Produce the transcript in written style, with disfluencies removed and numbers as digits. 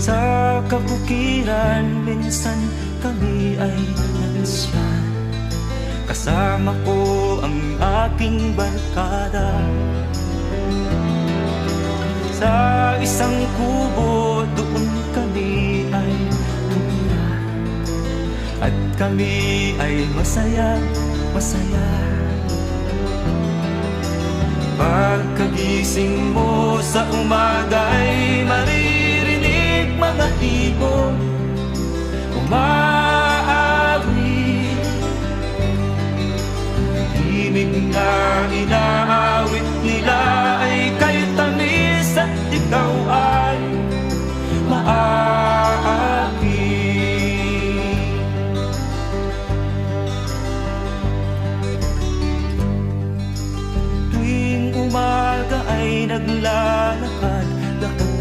Sa kabukiran, minsan kami ay nansyan. Kasama ko ang aking barkada. Sa isang kubo, doon kami ay tumira. At kami ay masaya, masaya. Pagkagising mo sa umaga'y maririnig mga ibon umaawit. Himig na inaawit nila ay kay tamis at ikaw ay maaakit. Tuwing umaga ay naglalakad